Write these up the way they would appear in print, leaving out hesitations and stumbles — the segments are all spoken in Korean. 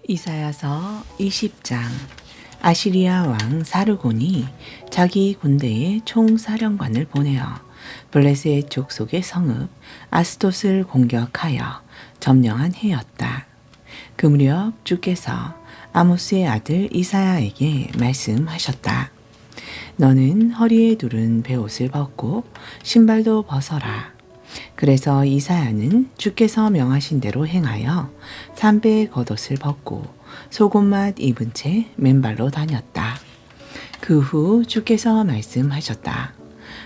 이사야서 20장. 아시리아 왕 사르곤이 자기 군대의 총사령관을 보내어 블레셋 족속의 성읍 아스돗을 공격하여 점령한 해였다. 그 무렵 주께서 아모스의 아들 이사야에게 말씀하셨다. 너는 허리에 두른 베옷을 벗고 신발도 벗어라. 그래서 이사야는 주께서 명하신 대로 행하여 삼배의 겉옷을 벗고 속옷만 입은 채 맨발로 다녔다. 그 후 주께서 말씀하셨다.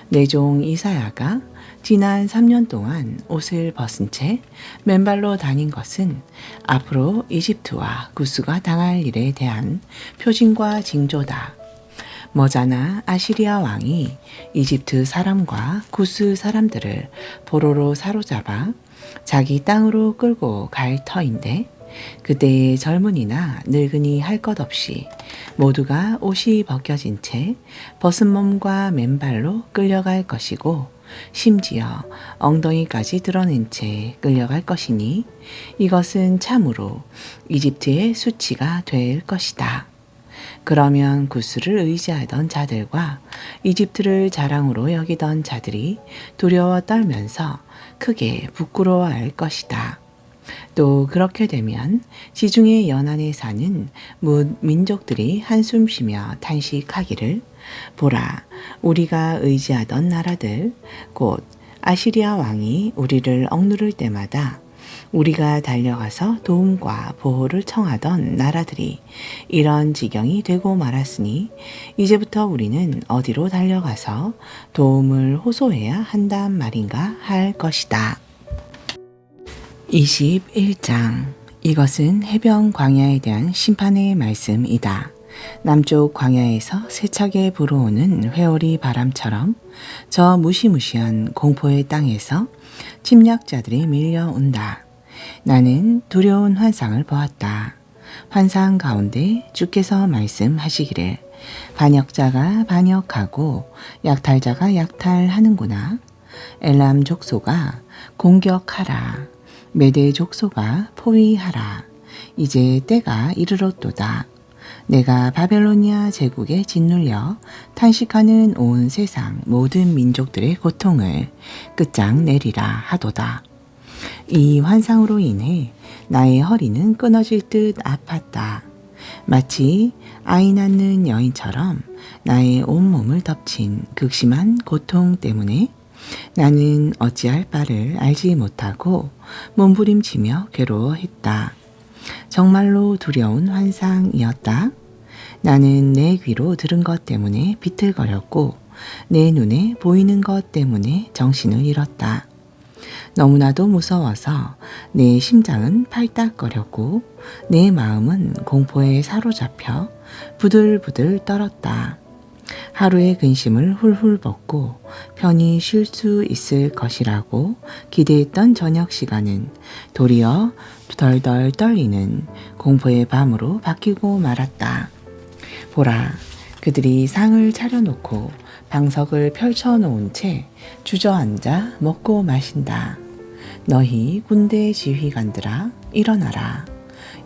내 종 이사야가 지난 3년 동안 옷을 벗은 채 맨발로 다닌 것은 앞으로 이집트와 구스가 당할 일에 대한 표징과 징조다. 머자나 아시리아 왕이 이집트 사람과 구스 사람들을 포로로 사로잡아 자기 땅으로 끌고 갈 터인데 그때의 젊은이나 늙은이 할 것 없이 모두가 옷이 벗겨진 채 벗은 몸과 맨발로 끌려갈 것이고 심지어 엉덩이까지 드러낸 채 끌려갈 것이니 이것은 참으로 이집트의 수치가 될 것이다. 그러면 구스를 의지하던 자들과 이집트를 자랑으로 여기던 자들이 두려워 떨면서 크게 부끄러워할 것이다. 또 그렇게 되면 지중해 연안에 사는 민족들이 한숨 쉬며 탄식하기를 보라, 우리가 의지하던 나라들 곧 아시리아 왕이 우리를 억누를 때마다 우리가 달려가서 도움과 보호를 청하던 나라들이 이런 지경이 되고 말았으니 이제부터 우리는 어디로 달려가서 도움을 호소해야 한단 말인가 할 것이다. 21장. 이것은 해변 광야에 대한 심판의 말씀이다. 남쪽 광야에서 세차게 불어오는 회오리 바람처럼 저 무시무시한 공포의 땅에서 침략자들이 밀려온다. 나는 두려운 환상을 보았다. 환상 가운데 주께서 말씀하시기를 반역자가 반역하고 약탈자가 약탈하는구나. 엘람 족소가 공격하라. 메대 족소가 포위하라. 이제 때가 이르렀도다. 내가 바벨로니아 제국에 짓눌려 탄식하는 온 세상 모든 민족들의 고통을 끝장내리라 하도다. 이 환상으로 인해 나의 허리는 끊어질 듯 아팠다. 마치 아이 낳는 여인처럼 나의 온몸을 덮친 극심한 고통 때문에 나는 어찌할 바를 알지 못하고 몸부림치며 괴로워했다. 정말로 두려운 환상이었다. 나는 내 귀로 들은 것 때문에 비틀거렸고 내 눈에 보이는 것 때문에 정신을 잃었다. 너무나도 무서워서 내 심장은 팔딱거렸고 내 마음은 공포에 사로잡혀 부들부들 떨었다. 하루의 근심을 훌훌 벗고 편히 쉴 수 있을 것이라고 기대했던 저녁 시간은 도리어 덜덜 떨리는 공포의 밤으로 바뀌고 말았다. 보라, 그들이 상을 차려놓고 방석을 펼쳐놓은 채 주저앉아 먹고 마신다. 너희 군대 지휘관들아, 일어나라.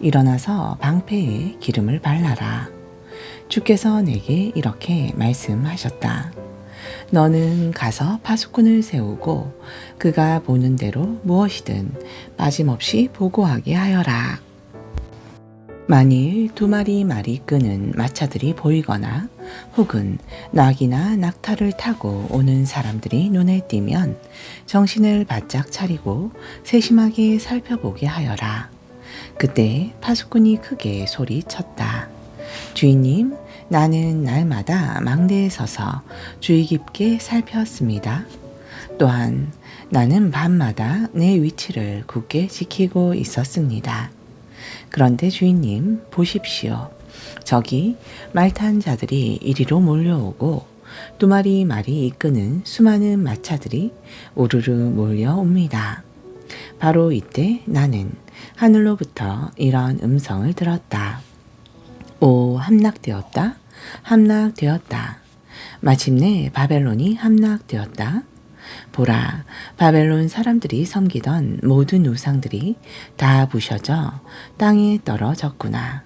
일어나서 방패에 기름을 발라라. 주께서 내게 이렇게 말씀하셨다. 너는 가서 파수꾼을 세우고 그가 보는 대로 무엇이든 빠짐없이 보고하게 하여라. 만일 두 마리 말이 끄는 마차들이 보이거나 혹은 낙이나 낙타를 타고 오는 사람들이 눈에 띄면 정신을 바짝 차리고 세심하게 살펴보게 하여라. 그때 파수꾼이 크게 소리쳤다. 주인님, 나는 날마다 망대에 서서 주의 깊게 살폈습니다. 또한 나는 밤마다 내 위치를 굳게 지키고 있었습니다. 그런데 주인님, 보십시오. 저기 말 탄 자들이 이리로 몰려오고 두 마리 말이 이끄는 수많은 마차들이 우르르 몰려옵니다. 바로 이때 나는 하늘로부터 이런 음성을 들었다. 오, 함락되었다. 함락되었다. 마침내 바벨론이 함락되었다. 보라, 바벨론 사람들이 섬기던 모든 우상들이 다 부셔져 땅에 떨어졌구나.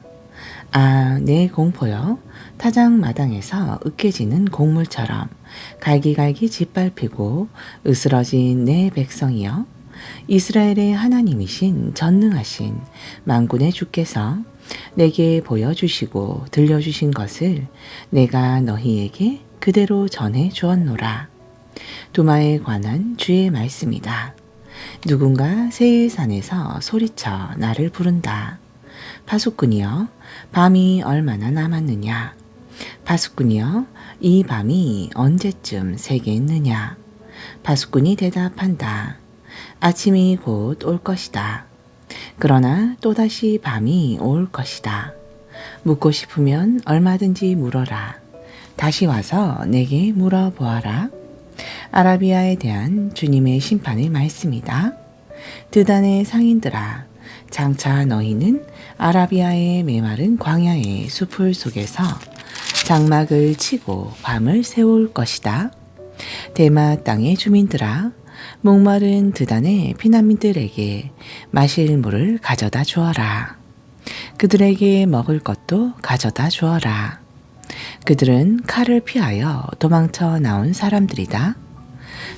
아, 내 공포여, 타작마당에서 으깨지는 곡물처럼 갈기갈기 짓밟히고 으스러진 내 백성이여, 이스라엘의 하나님이신 전능하신 만군의 주께서 내게 보여주시고 들려주신 것을 내가 너희에게 그대로 전해 주었노라. 두마에 관한 주의 말씀이다. 누군가 세일산에서 소리쳐 나를 부른다. 파수꾼이여, 밤이 얼마나 남았느냐? 파수꾼이여, 이 밤이 언제쯤 새겠느냐? 파수꾼이 대답한다. 아침이 곧 올 것이다. 그러나 또다시 밤이 올 것이다. 묻고 싶으면 얼마든지 물어라. 다시 와서 내게 물어보아라. 아라비아에 대한 주님의 심판의 말씀이다. 드단의 상인들아, 장차 너희는 아라비아의 메마른 광야의 숲을 속에서 장막을 치고 밤을 세울 것이다. 대마 땅의 주민들아, 목마른 드단의 피난민들에게 마실 물을 가져다 주어라. 그들에게 먹을 것도 가져다 주어라. 그들은 칼을 피하여 도망쳐 나온 사람들이다.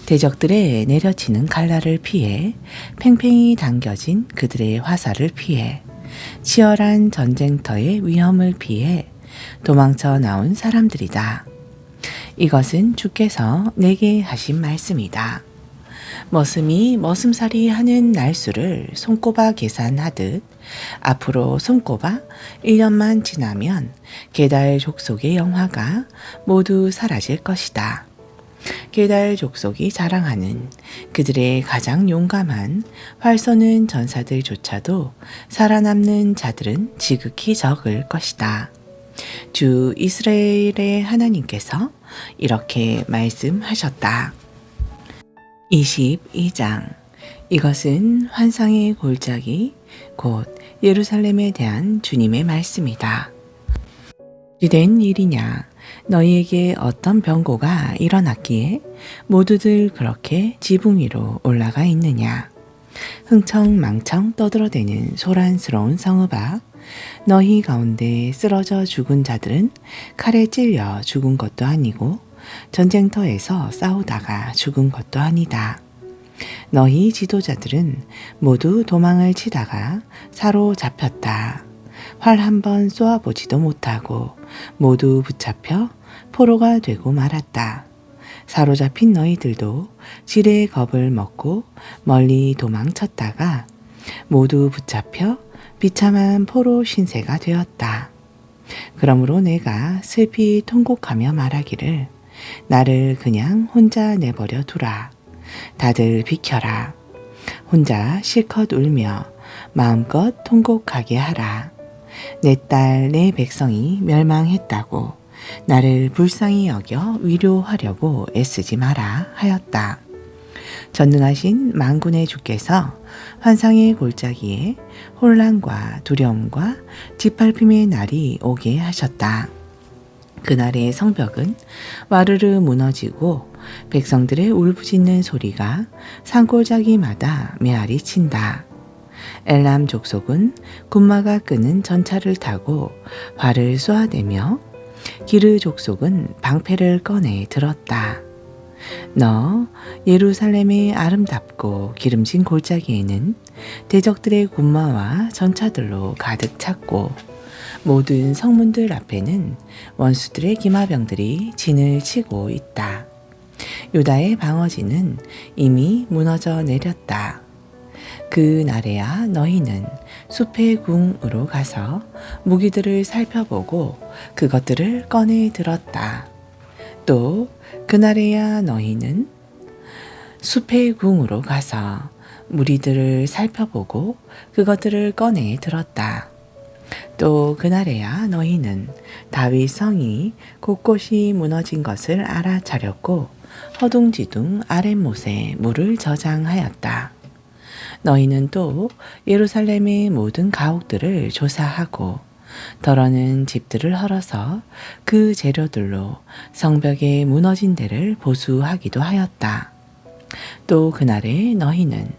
대적들의 내려치는 칼날을 피해 팽팽히 당겨진 그들의 화살을 피해 치열한 전쟁터의 위험을 피해 도망쳐 나온 사람들이다. 이것은 주께서 내게 하신 말씀이다. 머슴이 머슴살이 하는 날수를 손꼽아 계산하듯 앞으로 손꼽아 1년만 지나면 게달 족속의 영화가 모두 사라질 것이다. 게달 족속이 자랑하는 그들의 가장 용감한 활 쏘는 전사들조차도 살아남는 자들은 지극히 적을 것이다. 주 이스라엘의 하나님께서 이렇게 말씀하셨다. 22장. 이것은 환상의 골짜기 곧 예루살렘에 대한 주님의 말씀이다. 된 일이냐? 너희에게 어떤 병고가 일어났기에 모두들 그렇게 지붕 위로 올라가 있느냐? 흥청망청 떠들어대는 소란스러운 성읍아, 너희 가운데 쓰러져 죽은 자들은 칼에 찔려 죽은 것도 아니고 전쟁터에서 싸우다가 죽은 것도 아니다. 너희 지도자들은 모두 도망을 치다가 사로잡혔다. 활 한 번 쏘아보지도 못하고 모두 붙잡혀 포로가 되고 말았다. 사로잡힌 너희들도 지레 겁을 먹고 멀리 도망쳤다가 모두 붙잡혀 비참한 포로 신세가 되었다. 그러므로 내가 슬피 통곡하며 말하기를 나를 그냥 혼자 내버려 두라. 다들 비켜라. 혼자 실컷 울며 마음껏 통곡하게 하라. 내 딸, 내 백성이 멸망했다고 나를 불쌍히 여겨 위로하려고 애쓰지 마라 하였다. 전능하신 만군의 주께서 환상의 골짜기에 혼란과 두려움과 짓밟힘의 날이 오게 하셨다. 그날의 성벽은 와르르 무너지고 백성들의 울부짖는 소리가 산골짜기마다 메아리 친다. 엘람 족속은 군마가 끄는 전차를 타고 활을 쏘아대며 기르 족속은 방패를 꺼내 들었다. 너 예루살렘의 아름답고 기름진 골짜기에는 대적들의 군마와 전차들로 가득 찼고 모든 성문들 앞에는 원수들의 기마병들이 진을 치고 있다. 유다의 방어진은 이미 무너져 내렸다. 그 날에야 너희는 숲의 궁으로 가서 무기들을 살펴보고 그것들을 꺼내 들었다. 또 그날에야 너희는 숲의 궁으로 가서 무리들을 살펴보고 그것들을 꺼내 들었다. 또 그날에야 너희는 다윗 성이 곳곳이 무너진 것을 알아차렸고 허둥지둥 아랫못에 물을 저장하였다. 너희는 또 예루살렘의 모든 가옥들을 조사하고 더러는 집들을 헐어서 그 재료들로 성벽의 무너진 데를 보수하기도 하였다. 또 그날에 너희는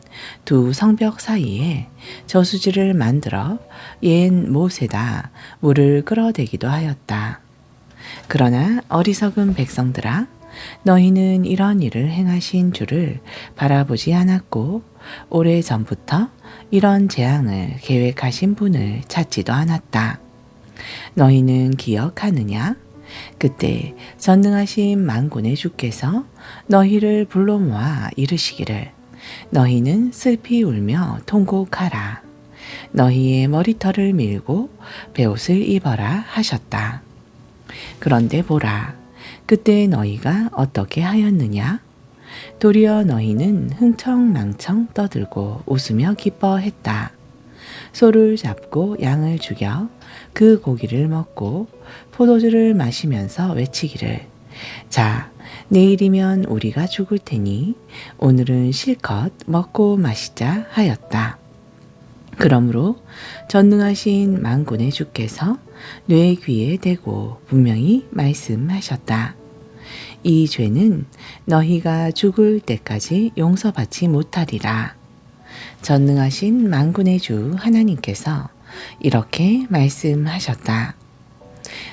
두 성벽 사이에 저수지를 만들어 옛 못에다 물을 끌어대기도 하였다. 그러나 어리석은 백성들아, 너희는 이런 일을 행하신 주를 바라보지 않았고 오래전부터 이런 재앙을 계획하신 분을 찾지도 않았다. 너희는 기억하느냐? 그때 전능하신 만군의 주께서 너희를 불러 모아 이르시기를 너희는 슬피 울며 통곡하라. 너희의 머리털을 밀고 베옷을 입어라 하셨다. 그런데 보라, 그때 너희가 어떻게 하였느냐? 도리어 너희는 흥청망청 떠들고 웃으며 기뻐했다. 소를 잡고 양을 죽여 그 고기를 먹고 포도주를 마시면서 외치기를 자, 내일이면 우리가 죽을 테니 오늘은 실컷 먹고 마시자 하였다. 그러므로 전능하신 만군의 주께서 뇌 귀에 대고 분명히 말씀하셨다. 이 죄는 너희가 죽을 때까지 용서받지 못하리라. 전능하신 만군의 주 하나님께서 이렇게 말씀하셨다.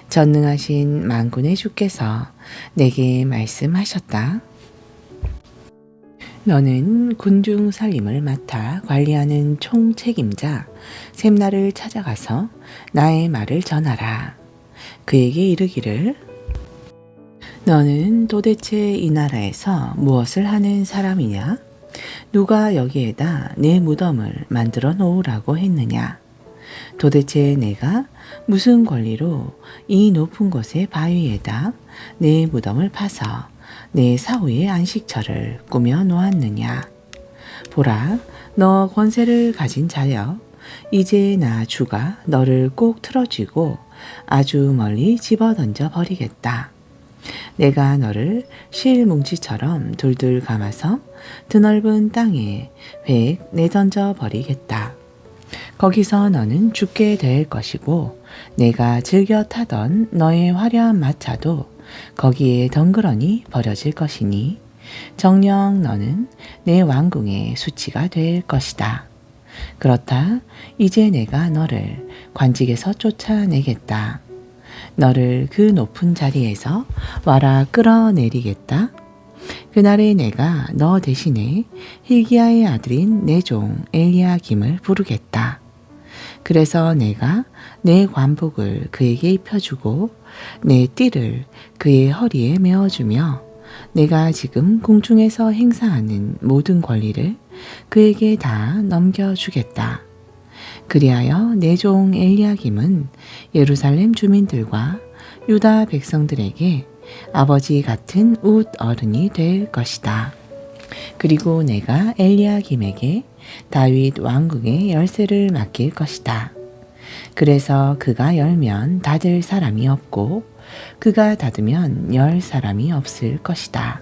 전능하신 만군의 주께서 내게 말씀하셨다. 너는 군중 살림을 맡아 관리하는 총책임자 셈나를 찾아가서 나의 말을 전하라. 그에게 이르기를 너는 도대체 이 나라에서 무엇을 하는 사람이냐? 누가 여기에다 내 무덤을 만들어 놓으라고 했느냐? 도대체 내가 무슨 권리로 이 높은 곳의 바위에다 내 무덤을 파서 내 사후의 안식처를 꾸며 놓았느냐? 보라, 너 권세를 가진 자여, 이제 나 주가 너를 꼭 틀어쥐고 아주 멀리 집어던져 버리겠다. 내가 너를 실뭉치처럼 둘둘 감아서 드넓은 땅에 획 내던져 버리겠다. 거기서 너는 죽게 될 것이고 내가 즐겨 타던 너의 화려한 마차도 거기에 덩그러니 버려질 것이니 정녕 너는 내 왕궁의 수치가 될 것이다. 그렇다. 이제 내가 너를 관직에서 쫓아내겠다. 너를 그 높은 자리에서 와라 끌어내리겠다. 그날에 내가 너 대신에 hil기야의 아들인 내 종 엘리야김을 부르겠다. 그래서 내가 내 관복을 그에게 입혀주고 내 띠를 그의 허리에 메어주며 내가 지금 궁중에서 행사하는 모든 권리를 그에게 다 넘겨주겠다. 그리하여 내 종 엘리야김은 예루살렘 주민들과 유다 백성들에게 아버지 같은 웃 어른이 될 것이다. 그리고 내가 엘리야김에게 다윗 왕궁의 열쇠를 맡길 것이다. 그래서 그가 열면 닫을 사람이 없고 그가 닫으면 열 사람이 없을 것이다.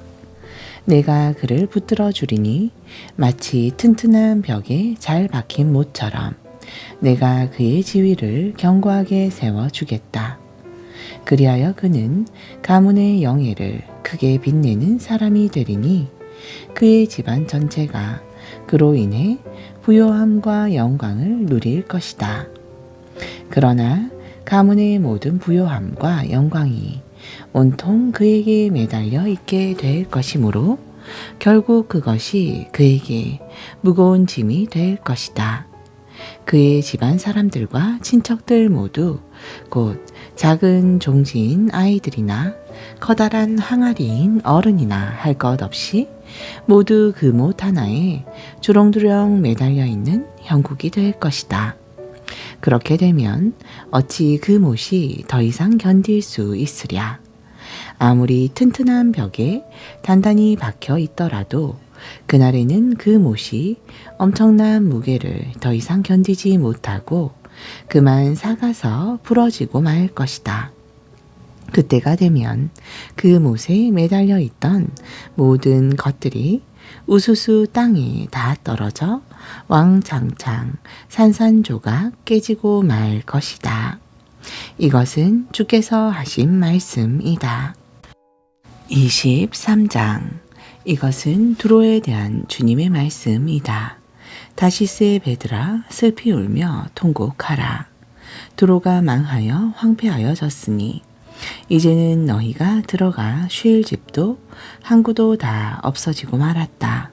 내가 그를 붙들어 주리니 마치 튼튼한 벽에 잘 박힌 못처럼 내가 그의 지위를 견고하게 세워주겠다. 그리하여 그는 가문의 영예를 크게 빛내는 사람이 되리니 그의 집안 전체가 그로 인해 부요함과 영광을 누릴 것이다. 그러나 가문의 모든 부요함과 영광이 온통 그에게 매달려 있게 될 것이므로 결국 그것이 그에게 무거운 짐이 될 것이다. 그의 집안 사람들과 친척들 모두 곧 작은 종지인 아이들이나 커다란 항아리인 어른이나 할 것 없이 모두 그 못 하나에 주렁주렁 매달려 있는 형국이 될 것이다. 그렇게 되면 어찌 그 못이 더 이상 견딜 수 있으랴. 아무리 튼튼한 벽에 단단히 박혀 있더라도 그날에는 그 못이 엄청난 무게를 더 이상 견디지 못하고 그만 삭아서 부러지고 말 것이다. 그때가 되면 그 못에 매달려 있던 모든 것들이 우수수 땅에 다 떨어져 왕창창 산산조각 깨지고 말 것이다. 이것은 주께서 하신 말씀이다. 23장 이것은 두로에 대한 주님의 말씀이다. 다시스의 베드라 슬피 울며 통곡하라. 두로가 망하여 황폐하여졌으니 이제는 너희가 들어가 쉴 집도 항구도 다 없어지고 말았다.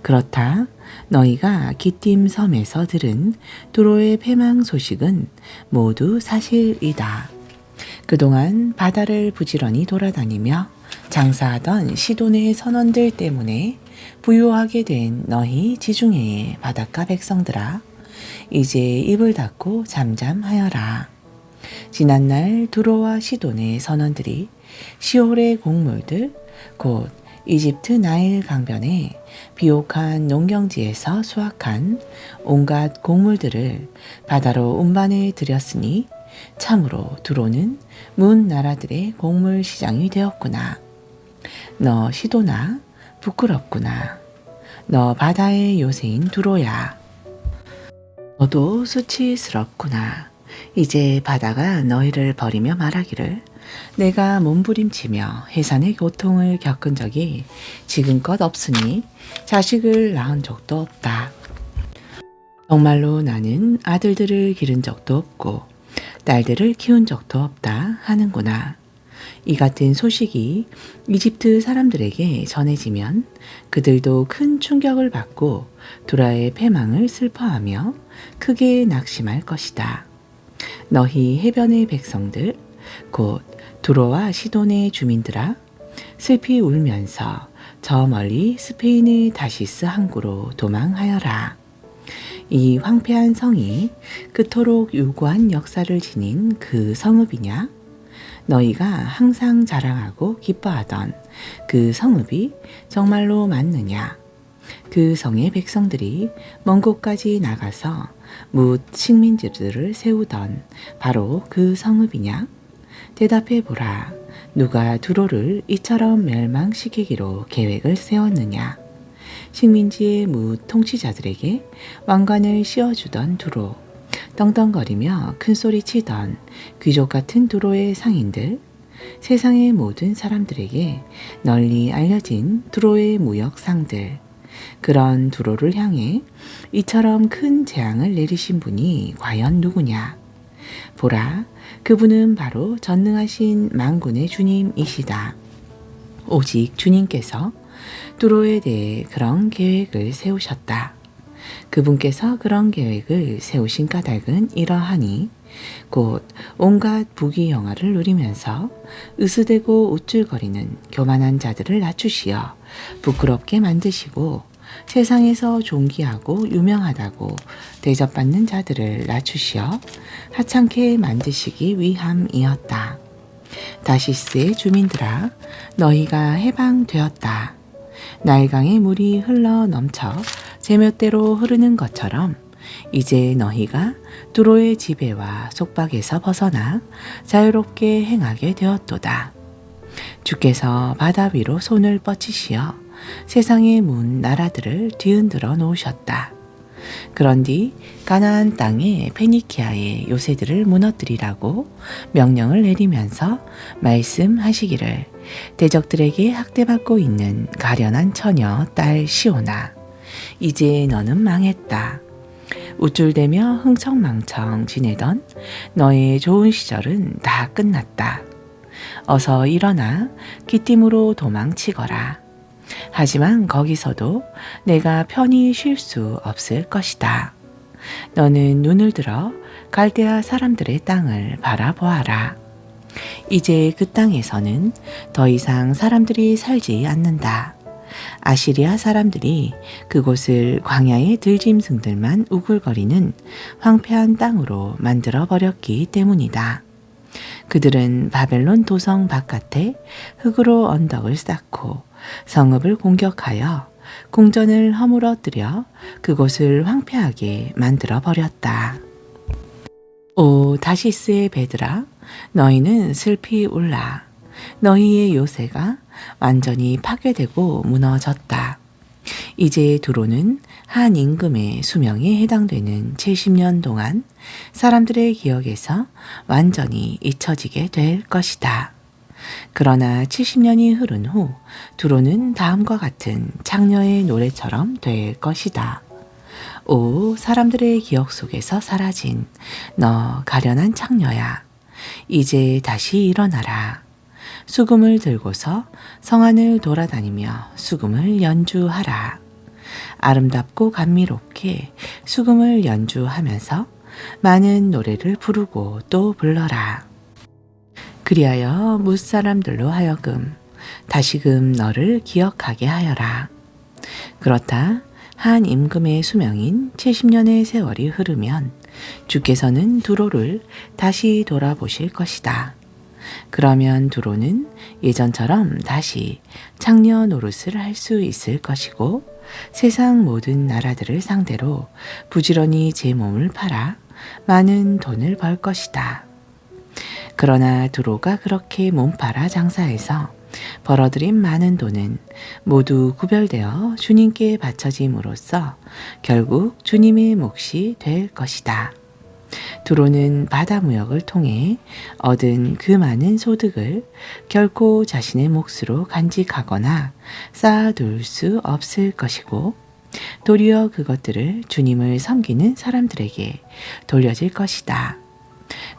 그렇다. 너희가 기띔 섬에서 들은 두로의 패망 소식은 모두 사실이다. 그동안 바다를 부지런히 돌아다니며 장사하던 시돈의 선원들 때문에 부유하게 된 너희 지중해의 바닷가 백성들아, 이제 입을 닫고 잠잠하여라. 지난날 두로와 시돈의 선원들이 시올의 곡물들, 곧 이집트 나일 강변에 비옥한 농경지에서 수확한 온갖 곡물들을 바다로 운반해 들였으니 참으로 두로는 문 나라들의 곡물 시장이 되었구나. 너 시도나 부끄럽구나. 너 바다의 요새인 두로야. 너도 수치스럽구나. 이제 바다가 너희를 버리며 말하기를 내가 몸부림치며 해산의 고통을 겪은 적이 지금껏 없으니 자식을 낳은 적도 없다. 정말로 나는 아들들을 기른 적도 없고 딸들을 키운 적도 없다 하는구나. 이 같은 소식이 이집트 사람들에게 전해지면 그들도 큰 충격을 받고 두라의 패망을 슬퍼하며 크게 낙심할 것이다. 너희 해변의 백성들, 곧 두로와 시돈의 주민들아, 슬피 울면서 저 멀리 스페인의 다시스 항구로 도망하여라. 이 황폐한 성이 그토록 유구한 역사를 지닌 그 성읍이냐? 너희가 항상 자랑하고 기뻐하던 그 성읍이 정말로 맞느냐? 그 성의 백성들이 먼 곳까지 나가서 뭇 식민지들을 세우던 바로 그 성읍이냐? 대답해 보라. 누가 두로를 이처럼 멸망시키기로 계획을 세웠느냐? 식민지의 뭇 통치자들에게 왕관을 씌워주던 두로, 떵떵거리며 큰소리 치던 귀족 같은 두로의 상인들, 세상의 모든 사람들에게 널리 알려진 두로의 무역상들, 그런 두로를 향해 이처럼 큰 재앙을 내리신 분이 과연 누구냐? 보라, 그분은 바로 전능하신 만군의 주님이시다. 오직 주님께서 두로에 대해 그런 계획을 세우셨다. 그분께서 그런 계획을 세우신 까닭은 이러하니 곧 온갖 부귀영화를 누리면서 으스대고 우쭐거리는 교만한 자들을 낮추시어 부끄럽게 만드시고 세상에서 존귀하고 유명하다고 대접받는 자들을 낮추시어 하찮게 만드시기 위함이었다. 다시스의 주민들아, 너희가 해방되었다. 나일강의 물이 흘러 넘쳐 제멋대로 흐르는 것처럼 이제 너희가 두로의 지배와 속박에서 벗어나 자유롭게 행하게 되었도다. 주께서 바다 위로 손을 뻗치시어 세상의 문 나라들을 뒤흔들어 놓으셨다. 그런뒤 가나안 땅의 페니키아의 요새들을 무너뜨리라고 명령을 내리면서 말씀하시기를 대적들에게 학대받고 있는 가련한 처녀 딸 시오나, 이제 너는 망했다. 우쭐대며 흥청망청 지내던 너의 좋은 시절은 다 끝났다. 어서 일어나 기띔으로 도망치거라. 하지만 거기서도 내가 편히 쉴 수 없을 것이다. 너는 눈을 들어 갈대아 사람들의 땅을 바라보아라. 이제 그 땅에서는 더 이상 사람들이 살지 않는다. 아시리아 사람들이 그곳을 광야의 들짐승들만 우글거리는 황폐한 땅으로 만들어 버렸기 때문이다. 그들은 바벨론 도성 바깥에 흙으로 언덕을 쌓고 성읍을 공격하여 궁전을 허물어뜨려 그곳을 황폐하게 만들어 버렸다. 오 다시스의 베드라, 너희는 슬피 울라. 너희의 요새가 완전히 파괴되고 무너졌다. 이제 두로는 한 임금의 수명에 해당되는 70년 동안 사람들의 기억에서 완전히 잊혀지게 될 것이다. 그러나 70년이 흐른 후 두로는 다음과 같은 창녀의 노래처럼 될 것이다. 오, 사람들의 기억 속에서 사라진 너 가련한 창녀야. 이제 다시 일어나라. 수금을 들고서 성안을 돌아다니며 수금을 연주하라. 아름답고 감미롭게 수금을 연주하면서 많은 노래를 부르고 또 불러라. 그리하여 뭇사람들로 하여금 다시금 너를 기억하게 하여라. 그렇다 한 임금의 수명인 70년의 세월이 흐르면 주께서는 두로를 다시 돌아보실 것이다. 그러면 두로는 예전처럼 다시 창녀 노릇을 할 수 있을 것이고 세상 모든 나라들을 상대로 부지런히 제 몸을 팔아 많은 돈을 벌 것이다. 그러나 두로가 그렇게 몸팔아 장사해서 벌어들인 많은 돈은 모두 구별되어 주님께 바쳐짐으로써 결국 주님의 몫이 될 것이다. 두로는 바다 무역을 통해 얻은 그 많은 소득을 결코 자신의 몫으로 간직하거나 쌓아둘 수 없을 것이고 도리어 그것들을 주님을 섬기는 사람들에게 돌려질 것이다.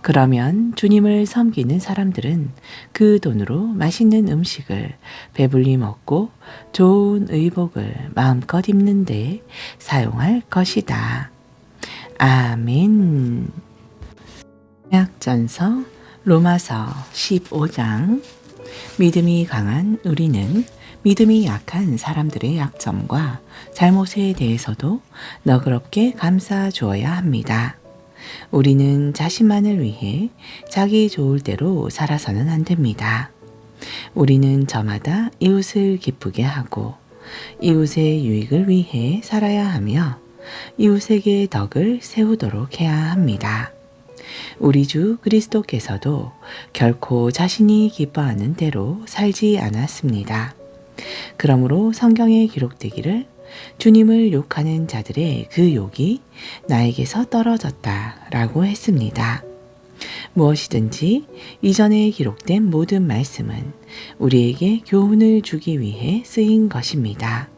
그러면 주님을 섬기는 사람들은 그 돈으로 맛있는 음식을 배불리 먹고 좋은 의복을 마음껏 입는데 사용할 것이다. 아멘. 약전서 로마서 15장. 믿음이 강한 우리는 믿음이 약한 사람들의 약점과 잘못에 대해서도 너그럽게 감싸 주어야 합니다. 우리는 자신만을 위해 자기 좋을 대로 살아서는 안 됩니다. 우리는 저마다 이웃을 기쁘게 하고 이웃의 유익을 위해 살아야 하며 이웃에게 덕을 세우도록 해야 합니다. 우리 주 그리스도께서도 결코 자신이 기뻐하는 대로 살지 않았습니다. 그러므로 성경에 기록되기를 주님을 욕하는 자들의 그 욕이 나에게서 떨어졌다라고 했습니다. 무엇이든지 이전에 기록된 모든 말씀은 우리에게 교훈을 주기 위해 쓰인 것입니다.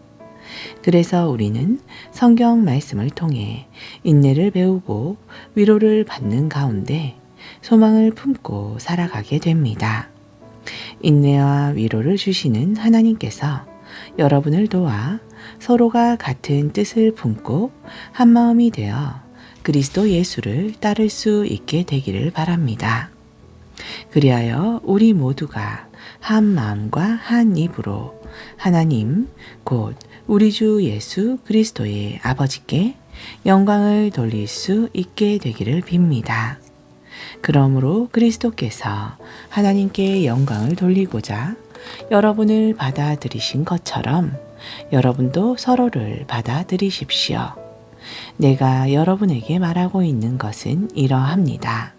그래서 우리는 성경 말씀을 통해 인내를 배우고 위로를 받는 가운데 소망을 품고 살아가게 됩니다. 인내와 위로를 주시는 하나님께서 여러분을 도와 서로가 같은 뜻을 품고 한마음이 되어 그리스도 예수를 따를 수 있게 되기를 바랍니다. 그리하여 우리 모두가 한 마음과 한 입으로 하나님 곧 우리 주 예수 그리스도의 아버지께 영광을 돌릴 수 있게 되기를 빕니다. 그러므로 그리스도께서 하나님께 영광을 돌리고자 여러분을 받아들이신 것처럼 여러분도 서로를 받아들이십시오. 내가 여러분에게 말하고 있는 것은 이러합니다.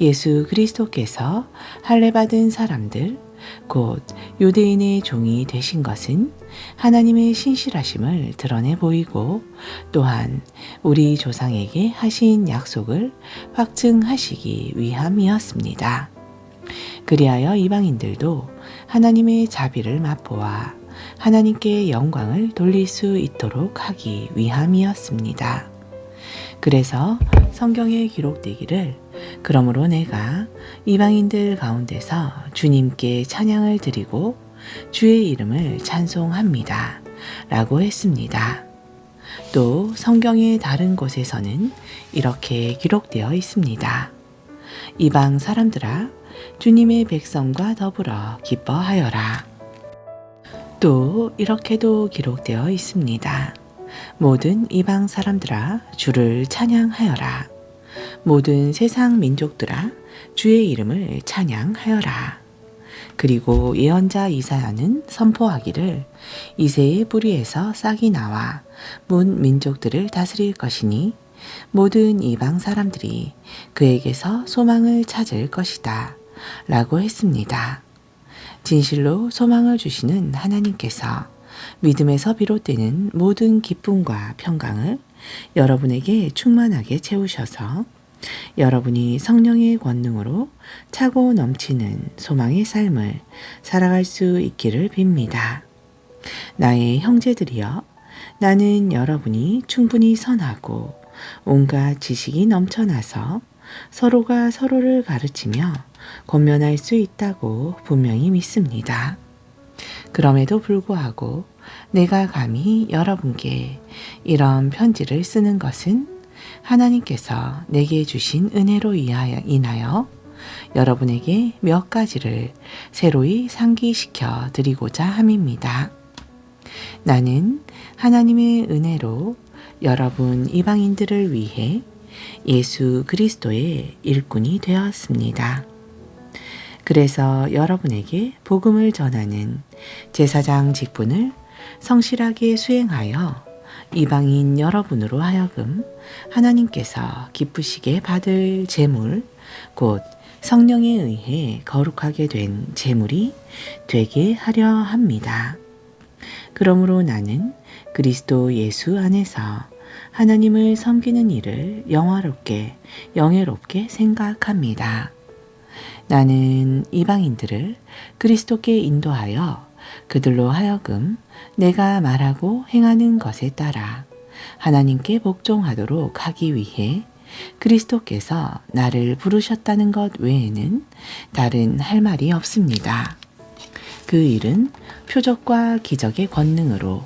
예수 그리스도께서 할례받은 사람들 곧 유대인의 종이 되신 것은 하나님의 신실하심을 드러내 보이고 또한 우리 조상에게 하신 약속을 확증하시기 위함이었습니다. 그리하여 이방인들도 하나님의 자비를 맛보아 하나님께 영광을 돌릴 수 있도록 하기 위함이었습니다. 그래서 성경에 기록되기를 그러므로 내가 이방인들 가운데서 주님께 찬양을 드리고 주의 이름을 찬송합니다. 라고 했습니다. 또 성경의 다른 곳에서는 이렇게 기록되어 있습니다. 이방 사람들아 주님의 백성과 더불어 기뻐하여라. 또 이렇게도 기록되어 있습니다. 모든 이방 사람들아 주를 찬양하여라. 모든 세상 민족들아 주의 이름을 찬양하여라. 그리고 예언자 이사야는 선포하기를 이새의 뿌리에서 싹이 나와 문 민족들을 다스릴 것이니 모든 이방 사람들이 그에게서 소망을 찾을 것이다 라고 했습니다. 진실로 소망을 주시는 하나님께서 믿음에서 비롯되는 모든 기쁨과 평강을 여러분에게 충만하게 채우셔서 여러분이 성령의 권능으로 차고 넘치는 소망의 삶을 살아갈 수 있기를 빕니다. 나의 형제들이여, 나는 여러분이 충분히 선하고 온갖 지식이 넘쳐나서 서로가 서로를 가르치며 권면할 수 있다고 분명히 믿습니다. 그럼에도 불구하고 내가 감히 여러분께 이런 편지를 쓰는 것은 하나님께서 내게 주신 은혜로 인하여 여러분에게 몇 가지를 새로이 상기시켜 드리고자 함입니다. 나는 하나님의 은혜로 여러분 이방인들을 위해 예수 그리스도의 일꾼이 되었습니다. 그래서 여러분에게 복음을 전하는 제사장 직분을 성실하게 수행하여 이방인 여러분으로 하여금 하나님께서 기쁘시게 받을 제물, 곧 성령에 의해 거룩하게 된 제물이 되게 하려 합니다. 그러므로 나는 그리스도 예수 안에서 하나님을 섬기는 일을 영예롭게 생각합니다. 나는 이방인들을 그리스도께 인도하여 그들로 하여금 내가 말하고 행하는 것에 따라 하나님께 복종하도록 하기 위해 그리스도께서 나를 부르셨다는 것 외에는 다른 할 말이 없습니다. 그 일은 표적과 기적의 권능으로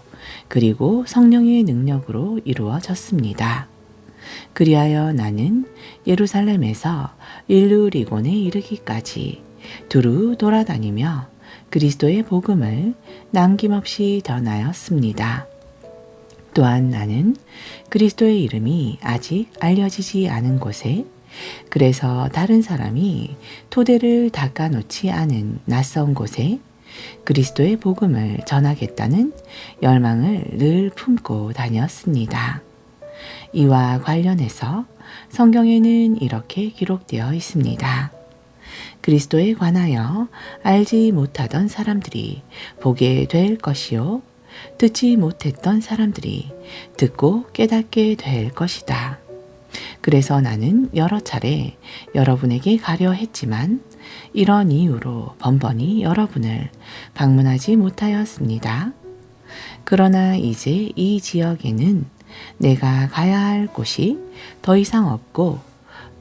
그리고 성령의 능력으로 이루어졌습니다. 그리하여 나는 예루살렘에서 일루리곤에 이르기까지 두루 돌아다니며 그리스도의 복음을 남김없이 전하였습니다. 또한 나는 그리스도의 이름이 아직 알려지지 않은 곳에, 그래서 다른 사람이 토대를 닦아놓지 않은 낯선 곳에 그리스도의 복음을 전하겠다는 열망을 늘 품고 다녔습니다. 이와 관련해서 성경에는 이렇게 기록되어 있습니다. 그리스도에 관하여 알지 못하던 사람들이 보게 될 것이요, 듣지 못했던 사람들이 듣고 깨닫게 될 것이다. 그래서 나는 여러 차례 여러분에게 가려 했지만 이런 이유로 번번이 여러분을 방문하지 못하였습니다. 그러나 이제 이 지역에는 내가 가야 할 곳이 더 이상 없고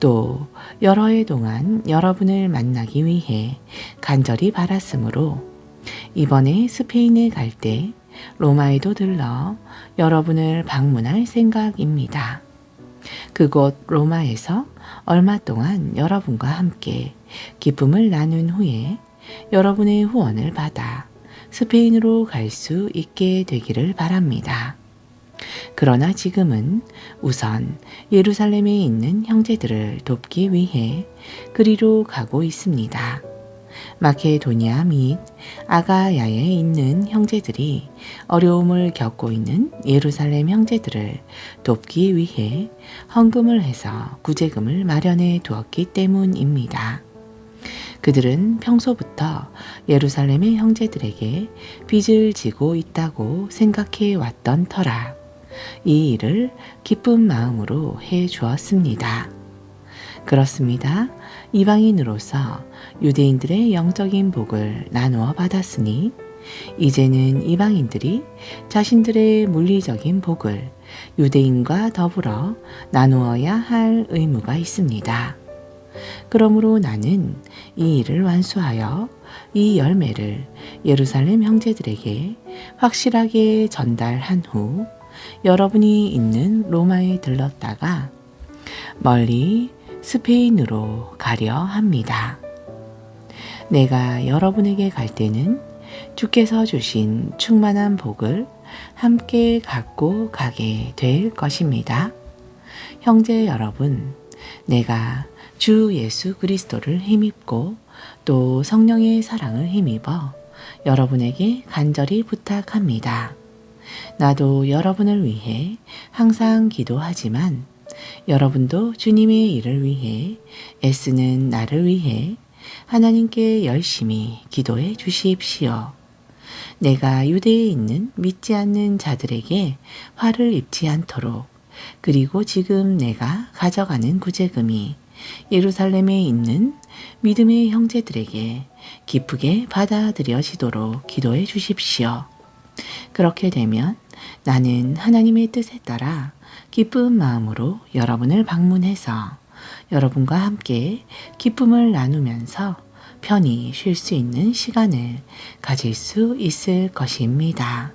또 여러 해 동안 여러분을 만나기 위해 간절히 바랐으므로 이번에 스페인에 갈 때 로마에도 들러 여러분을 방문할 생각입니다. 그곳 로마에서 얼마 동안 여러분과 함께 기쁨을 나눈 후에 여러분의 후원을 받아 스페인으로 갈 수 있게 되기를 바랍니다. 그러나 지금은 우선 예루살렘에 있는 형제들을 돕기 위해 그리로 가고 있습니다. 마케도니아 및 아가야에 있는 형제들이 어려움을 겪고 있는 예루살렘 형제들을 돕기 위해 헌금을 해서 구제금을 마련해 두었기 때문입니다. 그들은 평소부터 예루살렘의 형제들에게 빚을 지고 있다고 생각해 왔던 터라 이 일을 기쁜 마음으로 해 주었습니다. 그렇습니다. 이방인으로서 유대인들의 영적인 복을 나누어 받았으니 이제는 이방인들이 자신들의 물리적인 복을 유대인과 더불어 나누어야 할 의무가 있습니다. 그러므로 나는 이 일을 완수하여 이 열매를 예루살렘 형제들에게 확실하게 전달한 후 여러분이 있는 로마에 들렀다가 멀리 스페인으로 가려 합니다. 내가 여러분에게 갈 때는 주께서 주신 충만한 복을 함께 갖고 가게 될 것입니다. 형제 여러분, 내가 주 예수 그리스도를 힘입고 또 성령의 사랑을 힘입어 여러분에게 간절히 부탁합니다. 나도 여러분을 위해 항상 기도하지만 여러분도 주님의 일을 위해 애쓰는 나를 위해 하나님께 열심히 기도해 주십시오. 내가 유대에 있는 믿지 않는 자들에게 화를 입지 않도록 그리고 지금 내가 가져가는 구제금이 예루살렘에 있는 믿음의 형제들에게 기쁘게 받아들여지도록 기도해 주십시오. 그렇게 되면 나는 하나님의 뜻에 따라 기쁜 마음으로 여러분을 방문해서 여러분과 함께 기쁨을 나누면서 편히 쉴 수 있는 시간을 가질 수 있을 것입니다.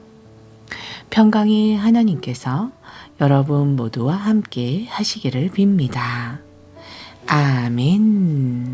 평강의 하나님께서 여러분 모두와 함께 하시기를 빕니다. 아멘.